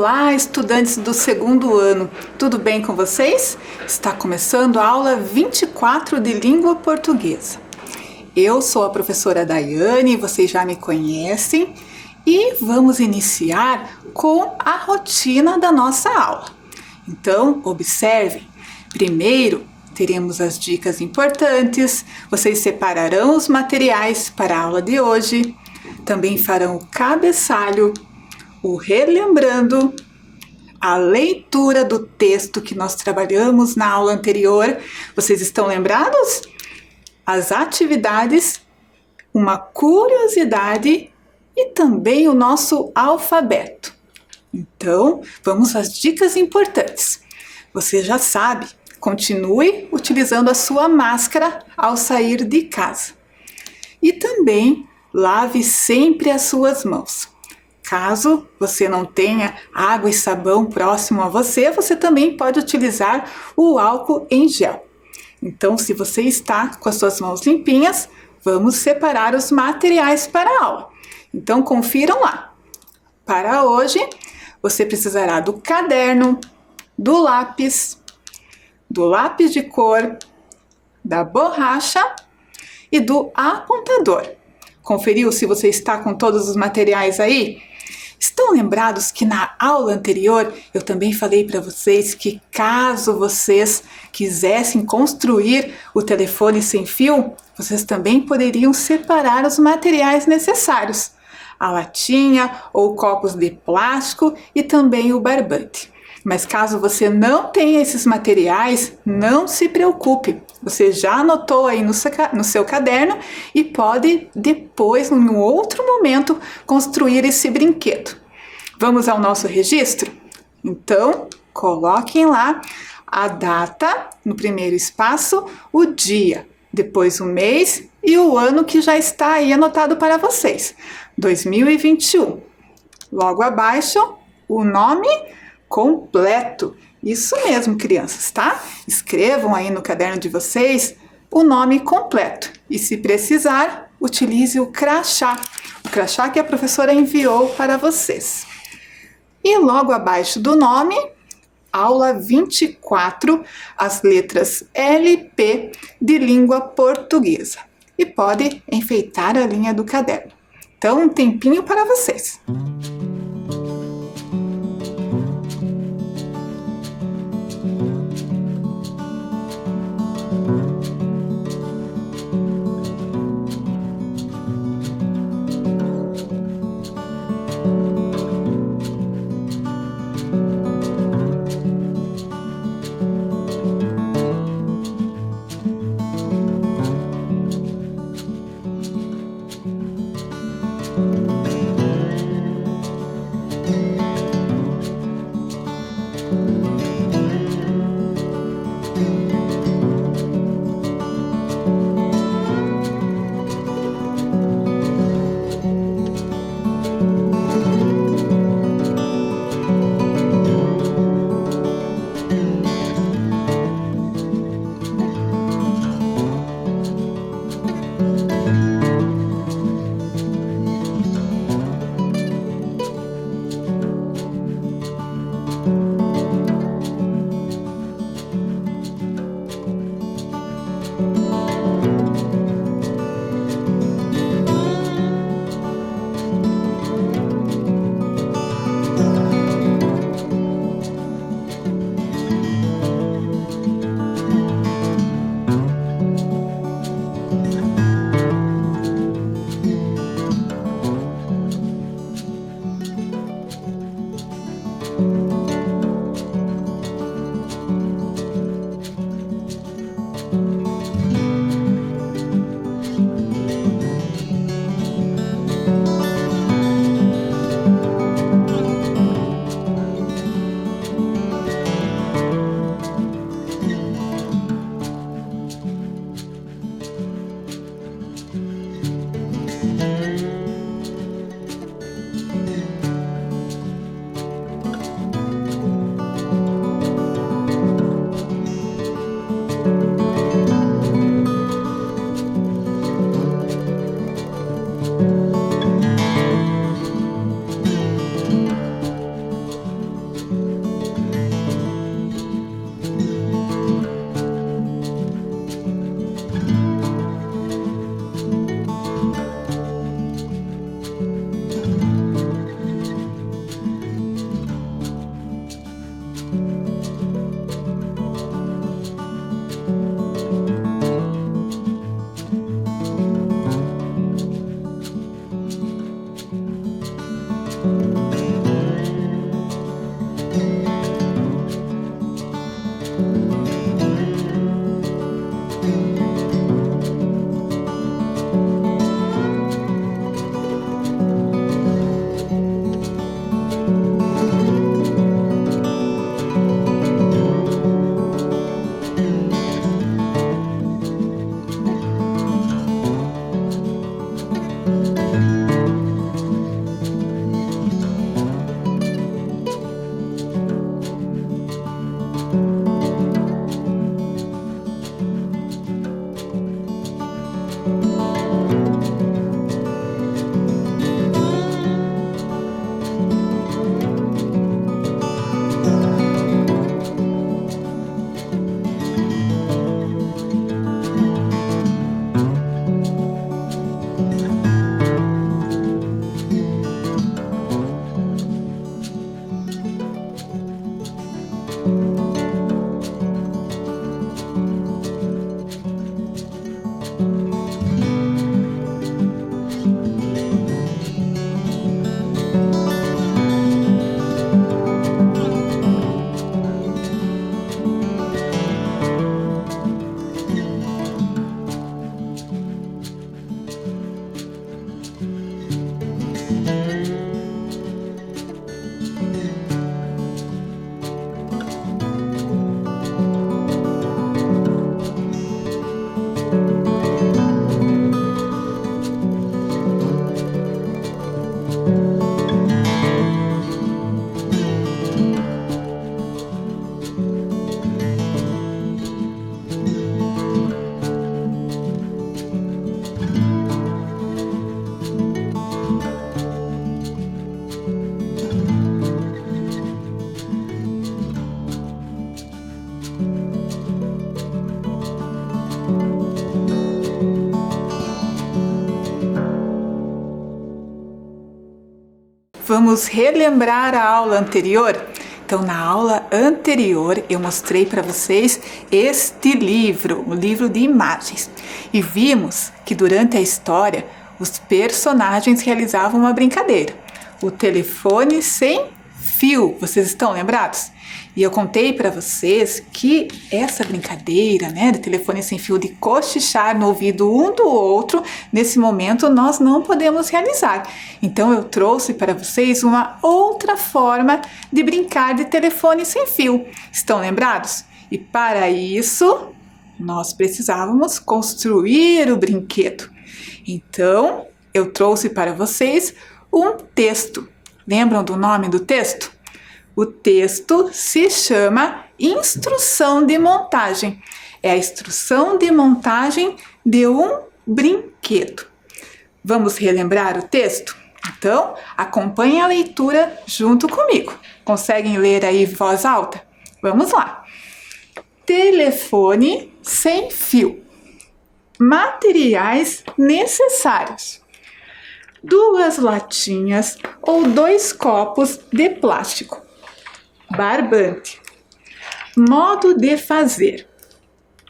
Olá, estudantes do segundo ano, tudo bem com vocês? Está começando a aula 24 de língua portuguesa. Eu sou a professora Daiane, vocês já me conhecem, e vamos iniciar com a rotina da nossa aula. Então, observem. Primeiro, teremos as dicas importantes, vocês separarão os materiais para a aula de hoje, também farão o cabeçalho, o relembrando, a leitura do texto que nós trabalhamos na aula anterior. Vocês estão lembrados? As atividades, uma curiosidade e também o nosso alfabeto. Então, vamos às dicas importantes. Você já sabe, continue utilizando a sua máscara ao sair de casa. E também lave sempre as suas mãos. Caso você não tenha água e sabão próximo a você, você também pode utilizar o álcool em gel. Então, se você está com as suas mãos limpinhas, vamos separar os materiais para a aula. Então, confiram lá. Para hoje, você precisará do caderno, do lápis de cor, da borracha e do apontador. Conferiu se você está com todos os materiais aí? Estão lembrados que na aula anterior eu também falei para vocês que caso vocês quisessem construir o telefone sem fio, vocês também poderiam separar os materiais necessários, a latinha ou copos de plástico e também o barbante. Mas caso você não tenha esses materiais, não se preocupe. Você já anotou aí no seu caderno e pode depois, em um outro momento, construir esse brinquedo. Vamos ao nosso registro? Então, coloquem lá a data no primeiro espaço, o dia, depois o mês e o ano que já está aí anotado para vocês. 2021. Logo abaixo, o nome completo. Isso mesmo, crianças, tá? Escrevam aí no caderno de vocês o nome completo. E se precisar, utilize o crachá que a professora enviou para vocês. E logo abaixo do nome, aula 24, as letras LP de língua portuguesa. E pode enfeitar a linha do caderno. Então, um tempinho para vocês. Vamos relembrar a aula anterior? Então, na aula anterior, eu mostrei para vocês este livro, o livro de imagens. E vimos que durante a história, os personagens realizavam uma brincadeira. O telefone sem fio, vocês estão lembrados? E eu contei para vocês que essa brincadeira, do telefone sem fio, de cochichar no ouvido um do outro, nesse momento nós não podemos realizar. Então eu trouxe para vocês uma outra forma de brincar de telefone sem fio. Estão lembrados? E para isso, nós precisávamos construir o brinquedo. Então, eu trouxe para vocês um texto. Lembram do nome do texto? O texto se chama Instrução de Montagem. É a instrução de montagem de um brinquedo. Vamos relembrar o texto? Então, acompanhe a leitura junto comigo. Conseguem ler aí em voz alta? Vamos lá. Telefone sem fio. Materiais necessários: 2 latinhas ou 2 copos de plástico. Barbante. Modo de fazer: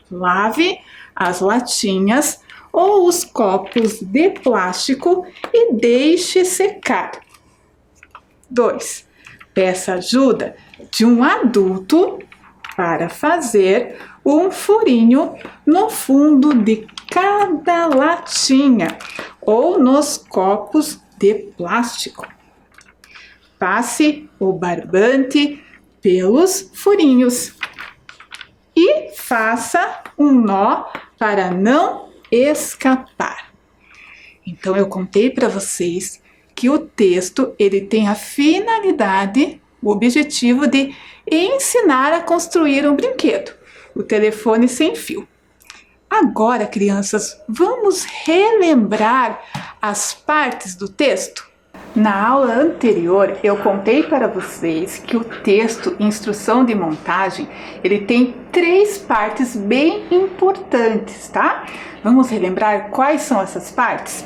lave as latinhas ou os copos de plástico e deixe secar. 2. Peça ajuda de um adulto para fazer um furinho no fundo de cada latinha ou nos copos de plástico. Passe o barbante pelos furinhos e faça um nó para não escapar. Então eu contei para vocês que o texto ele tem a finalidade, o objetivo de ensinar a construir um brinquedo, o telefone sem fio. Agora, crianças, vamos relembrar as partes do texto? Na aula anterior, eu contei para vocês que o texto Instrução de Montagem, ele tem 3 partes bem importantes, tá? Vamos relembrar quais são essas partes?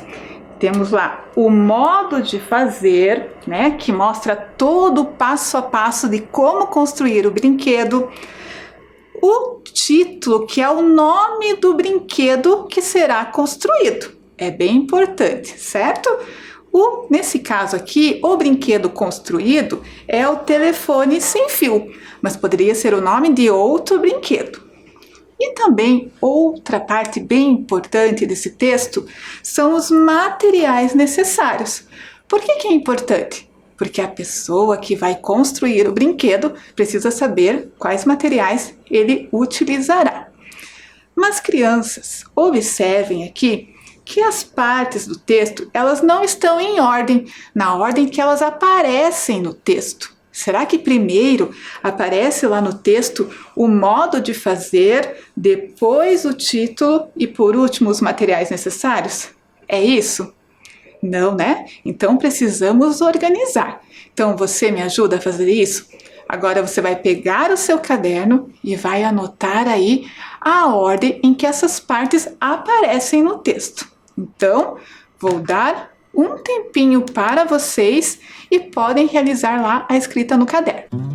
Temos lá o modo de fazer, que mostra todo o passo a passo de como construir o brinquedo. O título, que é o nome do brinquedo que será construído. É bem importante, certo? Nesse caso aqui, o brinquedo construído é o telefone sem fio, mas poderia ser o nome de outro brinquedo. E também outra parte bem importante desse texto são os materiais necessários. Por que é importante? Porque a pessoa que vai construir o brinquedo precisa saber quais materiais ele utilizará. Mas crianças, observem aqui que as partes do texto, elas não estão em ordem, na ordem que elas aparecem no texto. Será que primeiro aparece lá no texto o modo de fazer, depois o título e por último os materiais necessários? É isso? Não, né? Então precisamos organizar. Então você me ajuda a fazer isso? Agora você vai pegar o seu caderno e vai anotar aí a ordem em que essas partes aparecem no texto. Então, vou dar um tempinho para vocês e podem realizar lá a escrita no caderno.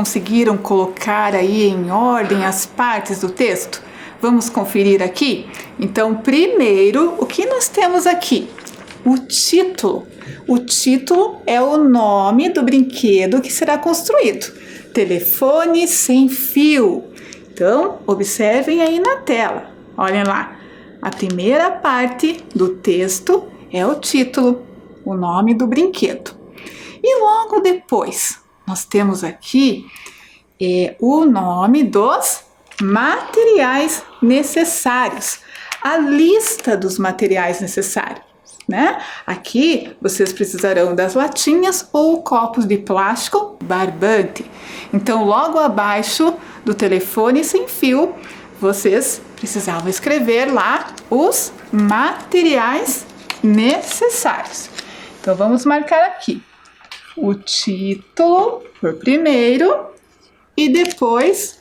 conseguiram colocar aí em ordem as partes do texto? Vamos conferir aqui? Então, primeiro, o que nós temos aqui? O título. O título é o nome do brinquedo que será construído. Telefone sem fio. Então, observem aí na tela. Olhem lá. A primeira parte do texto é o título, o nome do brinquedo. E logo depois, nós temos aqui o nome dos materiais necessários, a lista dos materiais necessários, né? Aqui vocês precisarão das latinhas ou copos de plástico barbante. Então, logo abaixo do telefone sem fio, vocês precisavam escrever lá os materiais necessários. Então, vamos marcar aqui o título por primeiro e depois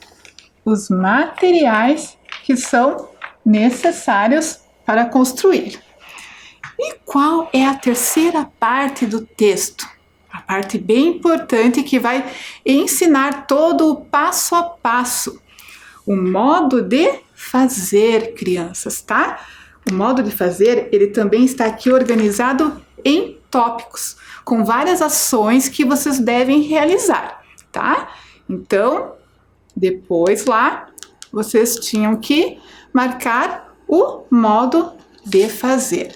os materiais que são necessários para construir. E qual é a terceira parte do texto? A parte bem importante que vai ensinar todo o passo a passo. O modo de fazer, crianças, tá? O modo de fazer, ele também está aqui organizado em tópicos, com várias ações que vocês devem realizar, tá? Então, depois lá, vocês tinham que marcar o modo de fazer.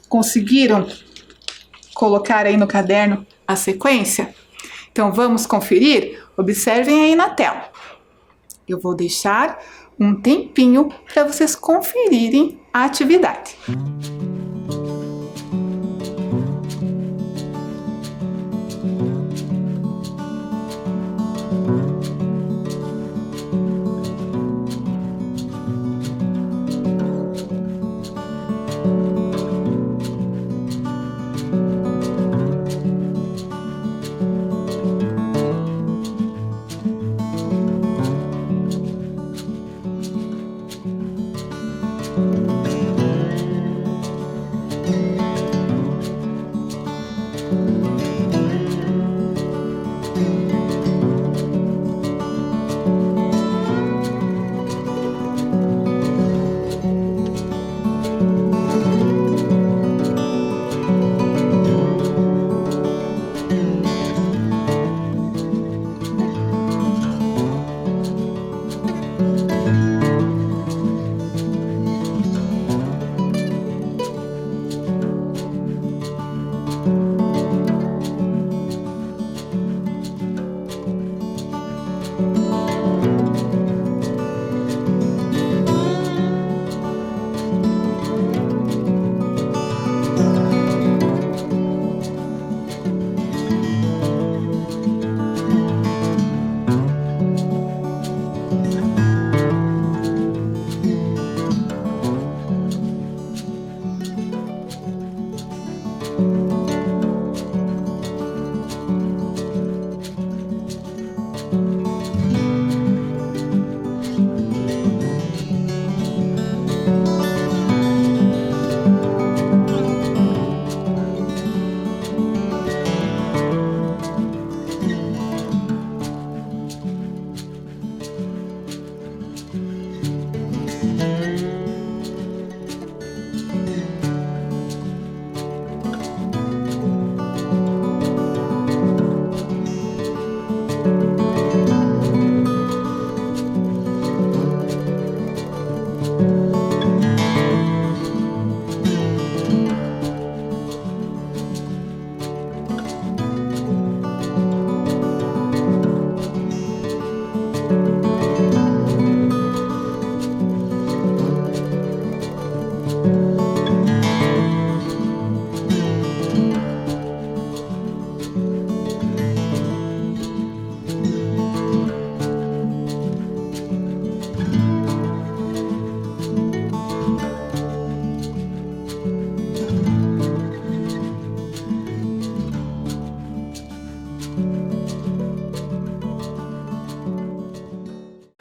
Conseguiram colocar aí no caderno a sequência? Então, vamos conferir? Observem aí na tela. Eu vou deixar um tempinho para vocês conferirem a atividade.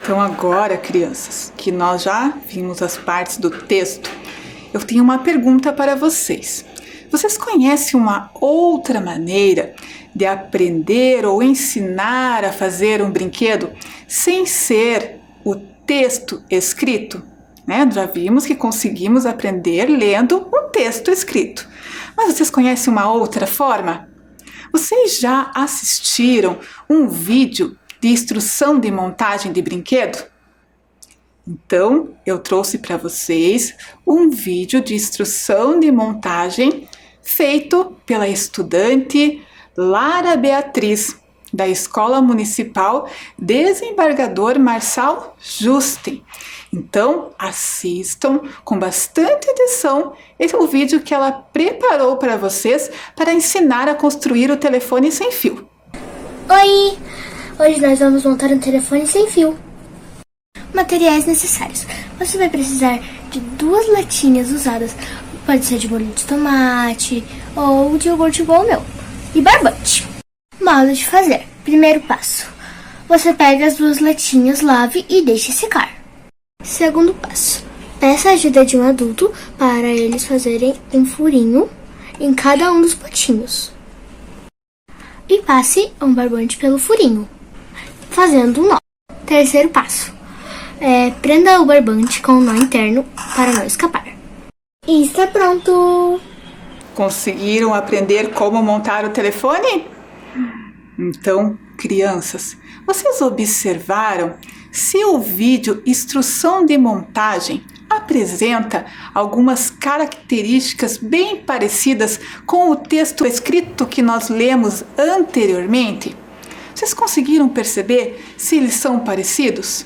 Então agora, crianças, que nós já vimos as partes do texto, eu tenho uma pergunta para vocês. Vocês conhecem uma outra maneira de aprender ou ensinar a fazer um brinquedo sem ser o texto escrito? Né? Já vimos que conseguimos aprender lendo um texto escrito. Mas vocês conhecem uma outra forma? Vocês já assistiram um vídeo de instrução de montagem de brinquedo? Então, eu trouxe para vocês um vídeo de instrução de montagem feito pela estudante Lara Beatriz, da Escola Municipal Desembargador Marçal Justen. Então, assistam com bastante atenção o vídeo que ela preparou para vocês para ensinar a construir o telefone sem fio. Oi! Hoje nós vamos montar um telefone sem fio. Materiais necessários. Você vai precisar de 2 latinhas usadas. Pode ser de molho de tomate ou de iogurte igual o meu. E barbante. Modo de fazer. Primeiro passo. Você pega as 2 latinhas, lave e deixe secar. Segundo passo. Peça a ajuda de um adulto para eles fazerem um furinho em cada um dos potinhos. E passe um barbante pelo furinho, fazendo um nó. Terceiro passo. Prenda o barbante com o nó interno para não escapar. E está pronto! Conseguiram aprender como montar o telefone? Então, crianças, vocês observaram se o vídeo Instrução de Montagem apresenta algumas características bem parecidas com o texto escrito que nós lemos anteriormente? Vocês conseguiram perceber se eles são parecidos?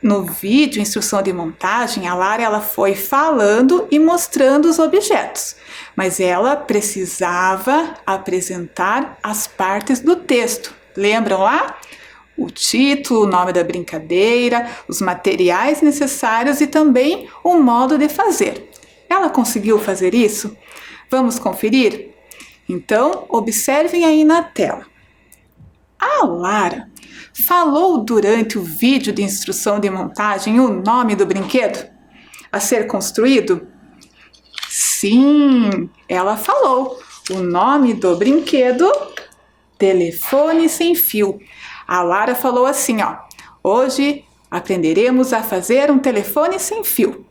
No vídeo Instrução de Montagem, a Lara ela foi falando e mostrando os objetos, mas ela precisava apresentar as partes do texto. Lembram lá? O título, o nome da brincadeira, os materiais necessários e também o modo de fazer. Ela conseguiu fazer isso? Vamos conferir? Então, observem aí na tela. A Lara falou durante o vídeo de instrução de montagem o nome do brinquedo a ser construído? Sim, ela falou o nome do brinquedo, telefone sem fio. A Lara falou assim, ó, hoje aprenderemos a fazer um telefone sem fio,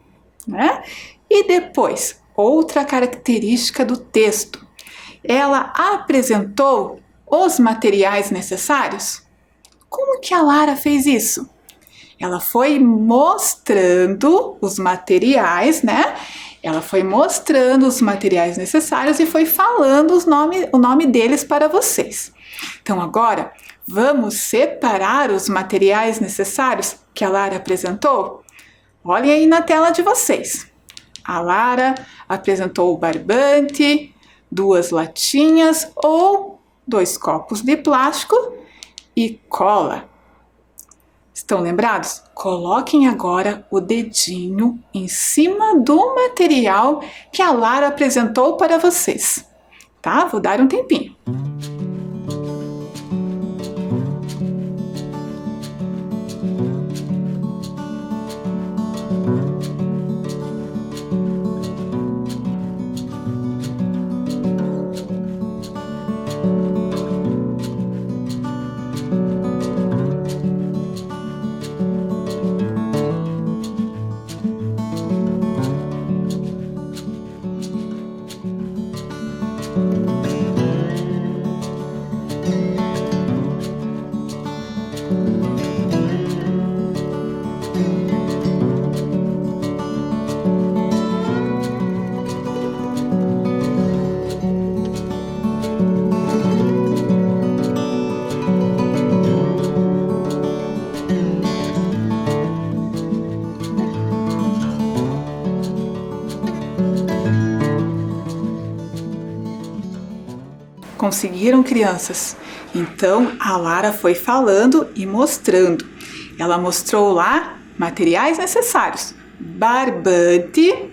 né? E depois, outra característica do texto, ela apresentou os materiais necessários. Como que a Lara fez isso? Ela foi mostrando os materiais, né? Ela foi mostrando os materiais necessários e foi falando o nome deles para vocês. Então agora, vamos separar os materiais necessários que a Lara apresentou? Olhem aí na tela de vocês. A Lara apresentou o barbante, 2 latinhas ou 2 copos de plástico e cola. Estão lembrados? Coloquem agora o dedinho em cima do material que a Lara apresentou para vocês, tá? Vou dar um tempinho. Conseguiram, crianças? Então, a Lara foi falando e mostrando. Ela mostrou lá materiais necessários. Barbante,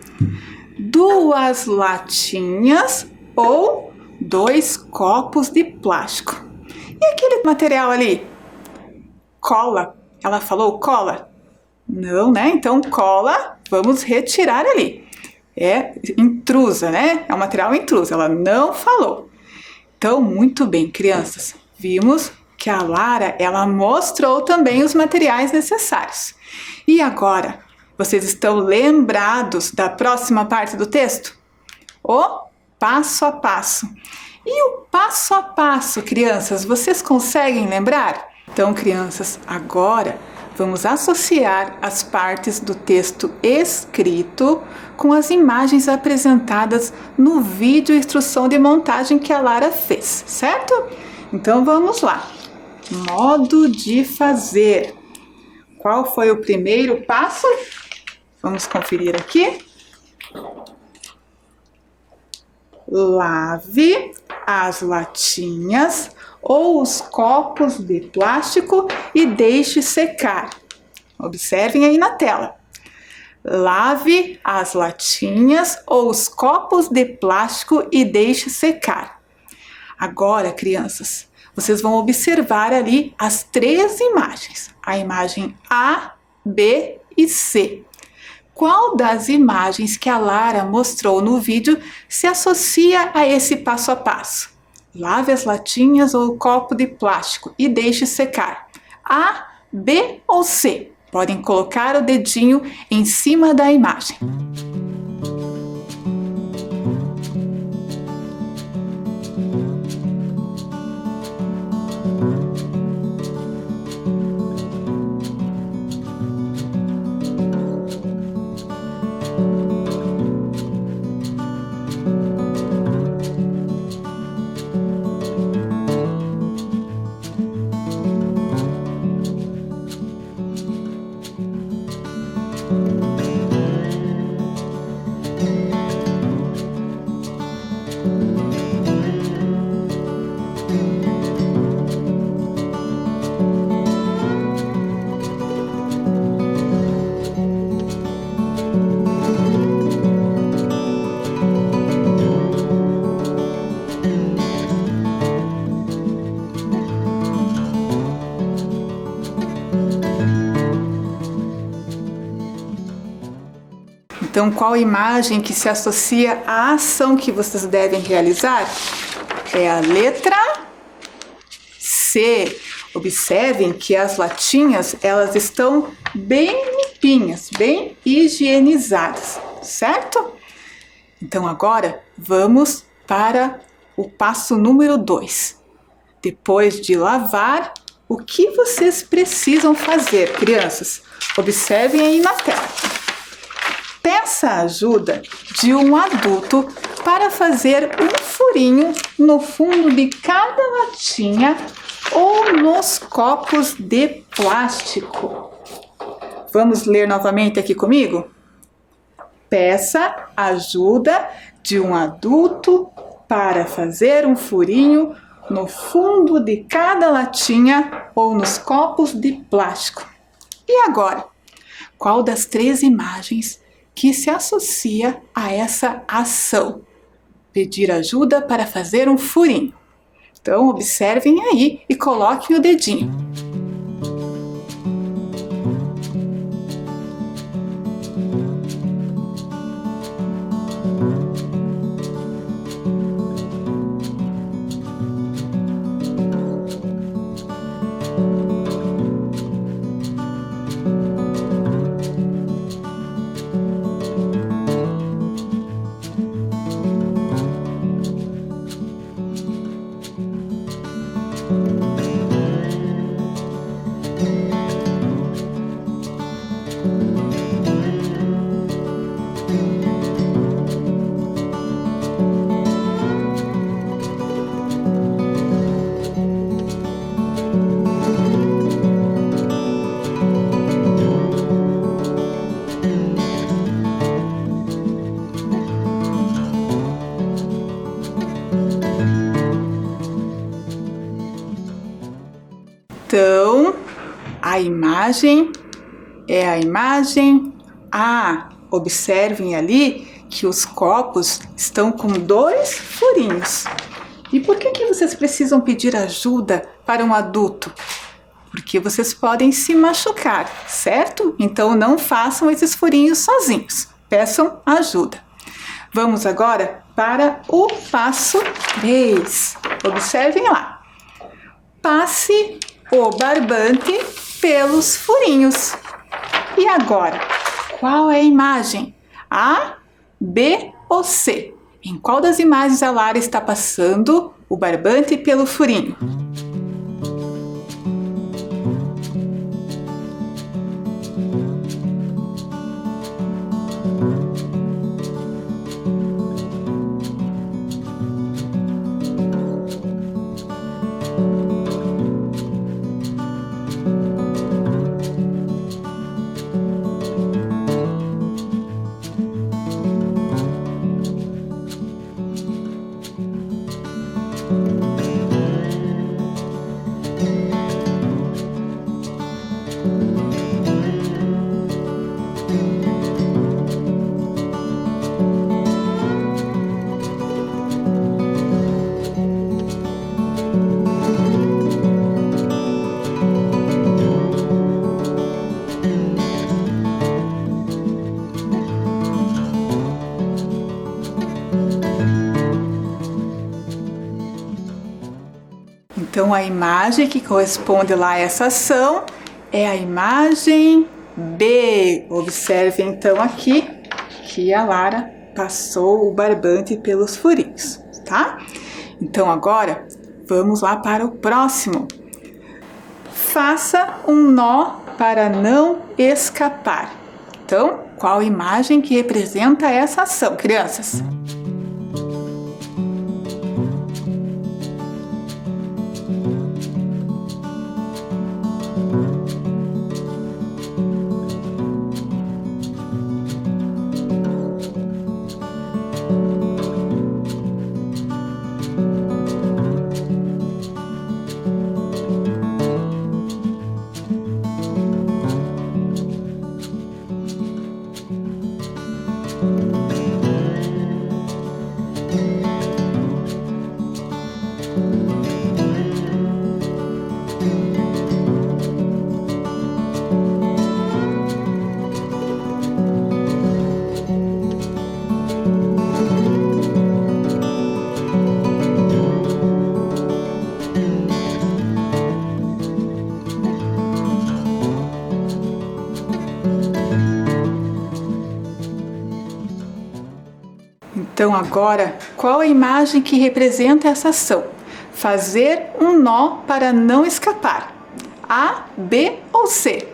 2 latinhas ou 2 copos de plástico. E aquele material ali? Cola. Ela falou cola? Não, né? Então, cola, vamos retirar ali. É intrusa, né? É um material intruso. Ela não falou. Então, muito bem, crianças. Vimos que a Lara, ela mostrou também os materiais necessários. E agora, vocês estão lembrados da próxima parte do texto? O passo a passo. E o passo a passo, crianças, vocês conseguem lembrar? Então, crianças, agora vamos associar as partes do texto escrito com as imagens apresentadas no vídeo instrução de montagem que a Lara fez, certo? Então, vamos lá. Modo de fazer. Qual foi o primeiro passo? Vamos conferir aqui. Lave as latinhas ou os copos de plástico e deixe secar. Observem aí na tela. Lave as latinhas ou os copos de plástico e deixe secar. Agora, crianças, vocês vão observar ali as 3 imagens. A imagem A, B e C. Qual das imagens que a Lara mostrou no vídeo se associa a esse passo a passo? Lave as latinhas ou o copo de plástico e deixe secar. A, B ou C? Podem colocar o dedinho em cima da imagem. Então, qual imagem que se associa à ação que vocês devem realizar? É a letra C. Observem que as latinhas, elas estão bem limpinhas, bem higienizadas, certo? Então, agora, vamos para o passo número 2. Depois de lavar, o que vocês precisam fazer, crianças? Observem aí na tela. Peça a ajuda de um adulto para fazer um furinho no fundo de cada latinha ou nos copos de plástico. Vamos ler novamente aqui comigo? Peça ajuda de um adulto para fazer um furinho no fundo de cada latinha ou nos copos de plástico. E agora, qual das 3 imagens que se associa a essa ação? Pedir ajuda para fazer um furinho. Então, observem aí e coloquem o dedinho. Então, a imagem é a imagem A. Observem ali que os copos estão com 2 furinhos. E por que vocês precisam pedir ajuda para um adulto? Porque vocês podem se machucar, certo? Então não façam esses furinhos sozinhos. Peçam ajuda. Vamos agora para o passo 3. Observem lá. Passe o barbante pelos furinhos. E agora, qual é a imagem? A, B ou C? Em qual das imagens a Lara está passando o barbante pelo furinho? Então, a imagem que corresponde lá a essa ação é a imagem B. Observe então aqui que a Lara passou o barbante pelos furinhos, tá? Então, agora vamos lá para o próximo. Faça um nó para não escapar. Então, qual imagem que representa essa ação, crianças? Então agora, qual a imagem que representa essa ação? Fazer um nó para não escapar. A, B ou C?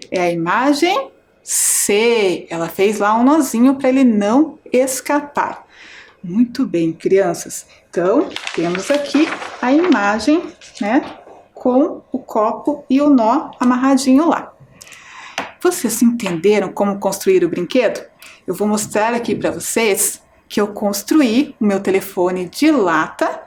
É a imagem C. Ela fez lá um nozinho para ele não escapar. Muito bem, crianças. Então, temos aqui a imagem, né, com o copo e o nó amarradinho lá. Vocês entenderam como construir o brinquedo? Eu vou mostrar aqui para vocês que eu construí o meu telefone de lata,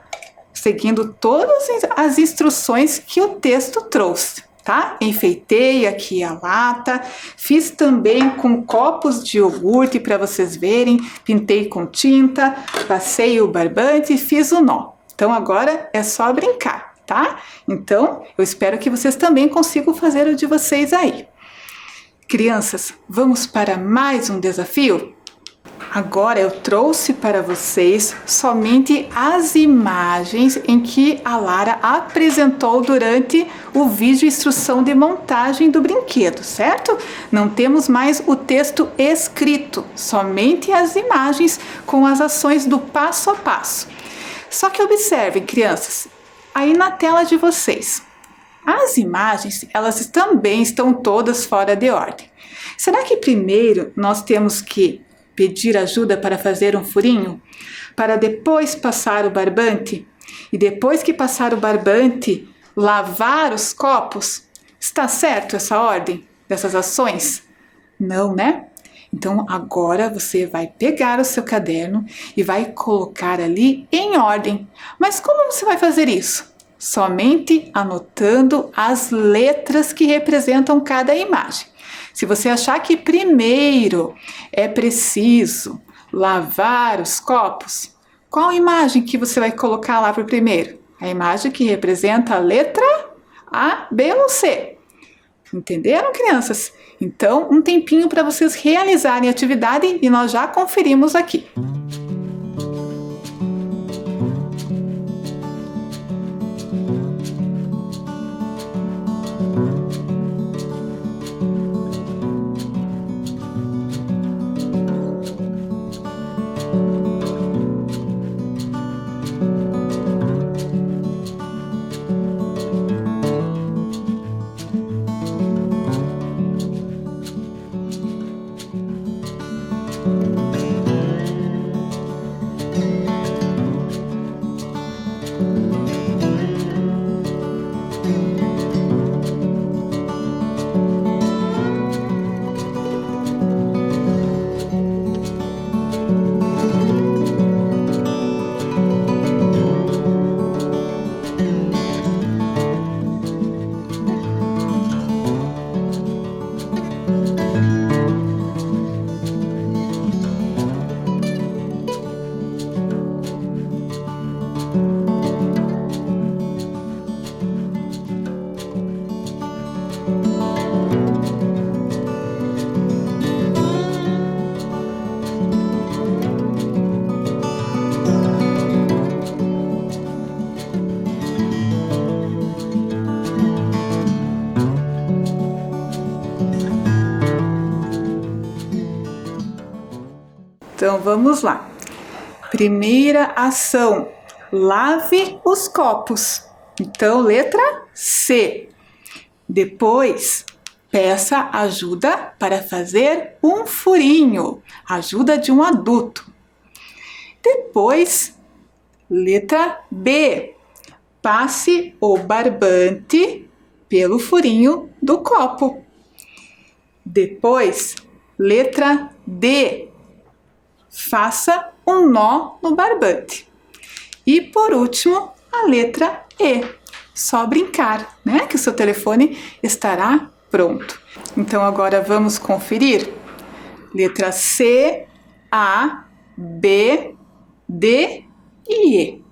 seguindo todas as instruções que o texto trouxe, tá? Enfeitei aqui a lata, fiz também com copos de iogurte para vocês verem, pintei com tinta, passei o barbante e fiz o nó. Então agora é só brincar, tá? Então eu espero que vocês também consigam fazer o de vocês aí. Crianças, vamos para mais um desafio? Agora eu trouxe para vocês somente as imagens em que a Lara apresentou durante o vídeo instrução de montagem do brinquedo, certo? Não temos mais o texto escrito, somente as imagens com as ações do passo a passo. Só que observem, crianças, aí na tela de vocês, as imagens, elas também estão todas fora de ordem. Será que primeiro nós temos que pedir ajuda para fazer um furinho, para depois passar o barbante e depois que passar o barbante, lavar os copos? Está certo essa ordem dessas ações? Não, né? Então agora você vai pegar o seu caderno e vai colocar ali em ordem. Mas como você vai fazer isso? Somente anotando as letras que representam cada imagem. Se você achar que primeiro é preciso lavar os copos, qual imagem que você vai colocar lá para o primeiro? A imagem que representa a letra A, B ou C. Entenderam, crianças? Então, um tempinho para vocês realizarem a atividade e nós já conferimos aqui. Então vamos lá. Primeira ação, lave os copos. Então, letra C. Depois, peça ajuda para fazer um furinho. Ajuda de um adulto. Depois, letra B. Passe o barbante pelo furinho do copo. Depois, letra D. Faça um nó no barbante. E por último, a letra E. Só brincar, né? Que o seu telefone estará pronto. Então agora vamos conferir. Letra C, A, B, D e E.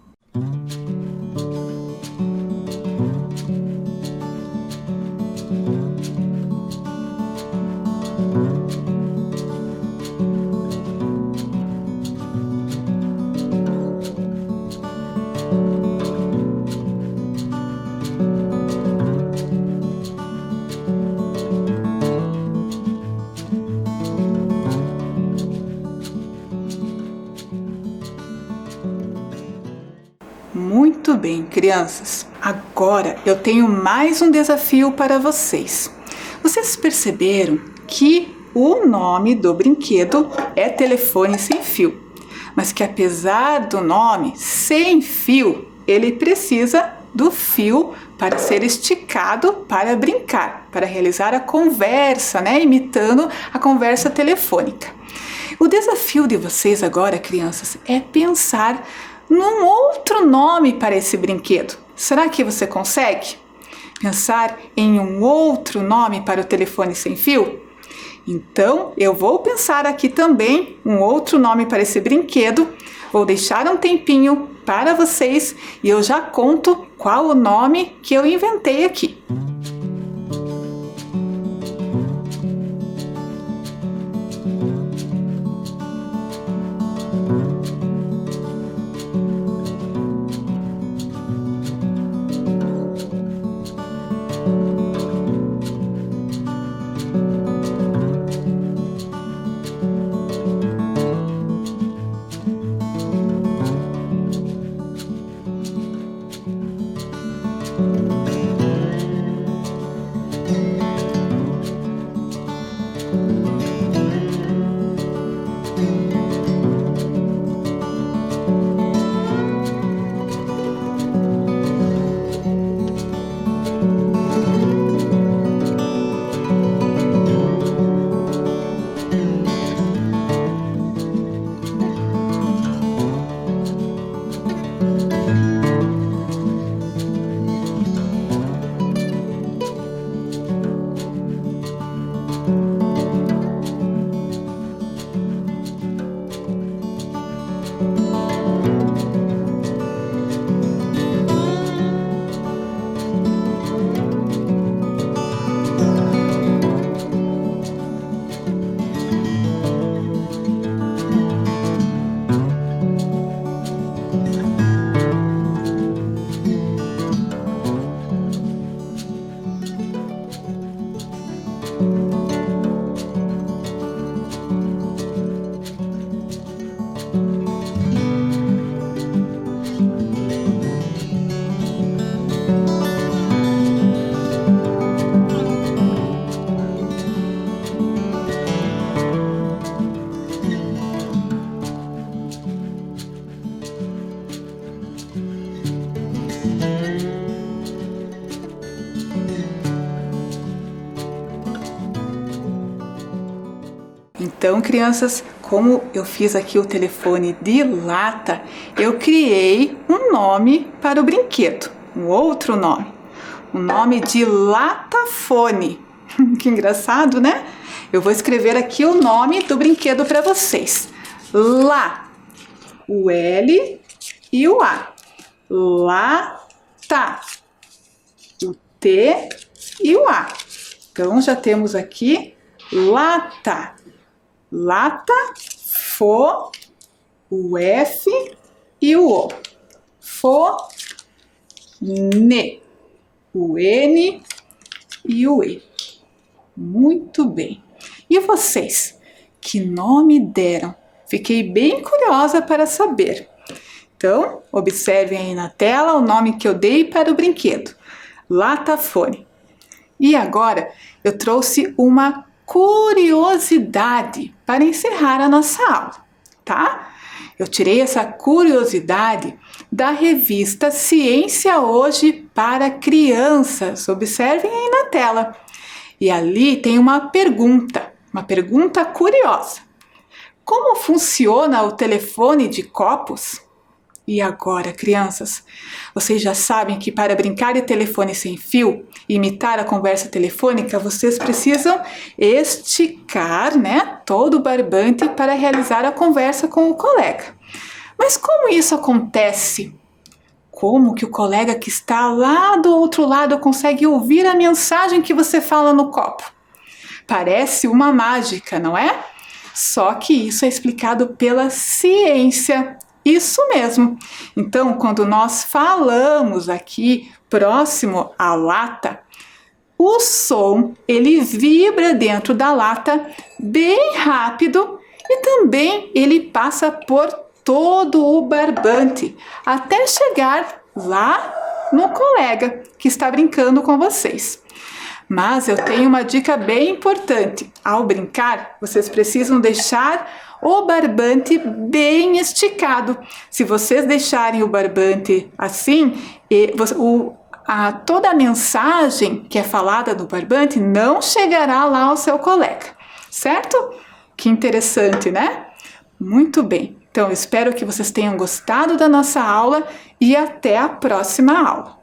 Muito bem, crianças. Agora eu tenho mais um desafio para vocês. Vocês perceberam que o nome do brinquedo é telefone sem fio, mas que apesar do nome sem fio, ele precisa do fio para ser esticado para brincar, para realizar a conversa, né? Imitando a conversa telefônica. O desafio de vocês agora, crianças, é pensar num outro nome para esse brinquedo. Será que você consegue pensar em um outro nome para o telefone sem fio? Então, eu vou pensar aqui também um outro nome para esse brinquedo. Vou deixar um tempinho para vocês e eu já conto qual o nome que eu inventei aqui. Então, crianças, como eu fiz aqui o telefone de lata, eu criei um nome para o brinquedo, um outro nome, o nome de latafone. Que engraçado, né? Eu vou escrever aqui o nome do brinquedo para vocês. Lá, o L e o A. Lata, o T e o A. Então, já temos aqui lata. Lata, fo, o F e o O. Fone, o N e o E. Muito bem. E vocês, que nome deram Fiquei bem curiosa para saber. Então, observem aí na tela o nome que eu dei para o brinquedo, Latafone. E agora eu trouxe uma curiosidade para encerrar a nossa aula, tá? Eu tirei essa curiosidade da revista Ciência Hoje para Crianças. Observem aí na tela. E ali tem uma pergunta curiosa. Como funciona o telefone de copos? E agora, crianças, vocês já sabem que para brincar de telefone sem fio, imitar a conversa telefônica, vocês precisam esticar, né, todo o barbante para realizar a conversa com o colega. Mas como isso acontece? Como que o colega que está lá do outro lado consegue ouvir a mensagem que você fala no copo? Parece uma mágica, não é? Só que isso é explicado pela ciência. Isso mesmo. Então, quando nós falamos aqui próximo à lata, o som ele vibra dentro da lata bem rápido e também ele passa por todo o barbante até chegar lá no colega que está brincando com vocês. Mas eu tenho uma dica bem importante. Ao brincar, vocês precisam deixar o barbante bem esticado. Se vocês deixarem o barbante assim, toda a mensagem que é falada no barbante não chegará lá ao seu colega, certo? Que interessante, né? Muito bem. Então, eu espero que vocês tenham gostado da nossa aula e até a próxima aula.